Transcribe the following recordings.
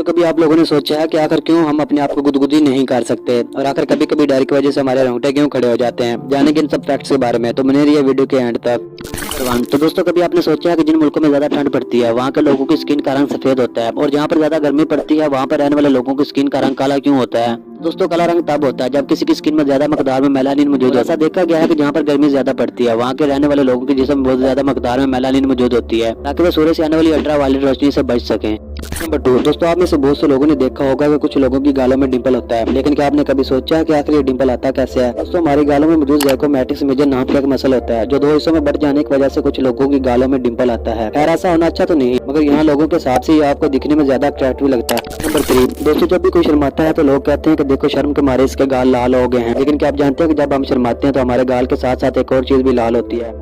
कभी आप लोगों ने सोचा है कि आखिर क्यों हम अपने आप को गुदगुदी नहीं कर सकते और आखिर कभी कभी डर की वजह से हमारे रोंगटे क्यों खड़े हो जाते हैं। जाने के इन सब फैक्ट्स के बारे में, तो बने रहिए वीडियो के एंड तक। तो दोस्तों, कभी आपने सोचा है कि जिन मुल्कों में ज्यादा ठंड पड़ती है वहाँ के लोगों की स्किन का रंग सफेद होता है और जहाँ पर ज्यादा गर्मी पड़ती है वहाँ पर रहने वाले लोगों की स्किन का रंग काला क्यों होता है? दोस्तों, काला रंग तब होता है जब किसी की स्किन में ज्यादा मकदार में मेलानिन मौजूद है। ऐसा देखा गया है कि जहाँ पर गर्मी ज्यादा पड़ती है वहाँ के रहने वाले लोगों के जिस्म में बहुत ज्यादा मकदार में मेलानिन मौजूद होती है ताकि वो सूर्य से आने वाली अल्ट्रा वायलेट रोशनी से बच सकें। नंबर 2, दोस्तों, आप में से बहुत से लोगों ने देखा होगा कि कुछ लोगों की गालों में डिंपल होता है, लेकिन क्या आपने कभी सोचा है कि आखिर ये डिंपल आता कैसे है? दोस्तों, हमारी गालों में मौजूद ज़ाइगोमैटिक्स मेजर नाम का एक मसल होता है जो 2 हिस्सों में बढ़ जाने की वजह से कुछ लोगों की गालों में डिंपल आता है। खैर, ऐसा होना अच्छा तो नहीं, मगर यहाँ लोगों के हिसाब से ये आपको दिखने में ज्यादा अट्रैक्टिव लगता है। नंबर 3, दोस्तों, जब भी कोई शर्माता है तो लोग कहते हैं कि देखो शर्म के मारे इसके गाल लाल हो गए हैं, लेकिन क्या आप जानते हैं कि जब हम शर्माते हैं तो हमारे गाल के साथ साथ एक और चीज भी लाल होती है।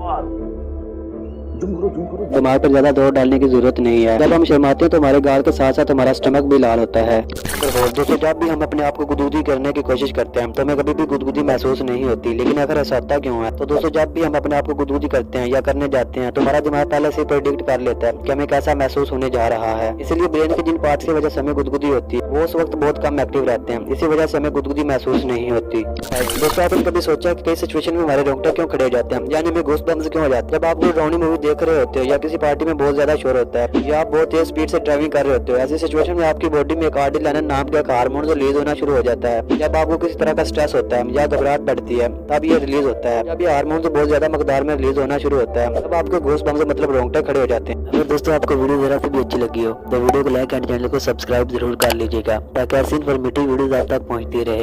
दिमाग पर ज्यादा जोर डालने की जरूरत नहीं है। जब हम शर्माते हैं तो हमारे गाल के साथ साथ हमारा स्टमक भी लाल होता है। और दोस्तों, जब भी हम अपने आप को गुदगुदी करने की कोशिश करते हैं तो हमें कभी भी गुदगुदी महसूस नहीं होती, लेकिन अगर ऐसा होता क्यों है? तो दोस्तों, जब भी हम अपने आप को गुदगुदी करते हैं या करने जाते हैं तो हमारा दिमाग पहले से प्रेडिक्ट कर लेता है कि हमें कैसा महसूस होने जा रहा है। इसलिए ब्रेन के जिन पार्ट्स की वजह से हमें गुदगुदी होती है वो उस वक्त बहुत कम एक्टिव रहते हैं, इसी वजह से हमें गुदगुदी महसूस नहीं होती। दोस्तों, आपने कभी सोचा कि कई सिचुएशन में हमारे रोंगटे क्यों खड़े हो जाते हैं, यानी हमें गूज़बम्प्स क्यों हो जाते हैं? जब आप कोई डरावनी मूवी देख रहे होते हो या किसी पार्टी में बहुत ज्यादा शोर होता है या आप बहुत तेज स्पीड से ड्राइविंग कर रहे होते हो, ऐसी सिचुएशन में आपकी बॉडी में एक एड्रेनालिन नाम का एक हार्मोन रिलीज होना शुरू हो जाता है। जब आपको किसी तरह का स्ट्रेस होता है या घबराहट बढ़ती है तब ये रिलीज होता है। जब ये हार्मोन बहुत ज्यादा मकदार में रिलीज होना शुरू होता है तब आपको गूज़बम्प्स मतलब रोंगटे खड़े हो जाते हैं। अगर दोस्तों आपको वीडियो जरा सी भी अच्छी लगी हो तो वीडियो को लाइक एंड चैनल को सब्सक्राइब जरूर कर लीजिएगा ताकि ऐसी इन्फॉर्मेटिव वीडियोस आप तक पहुंचती रहे।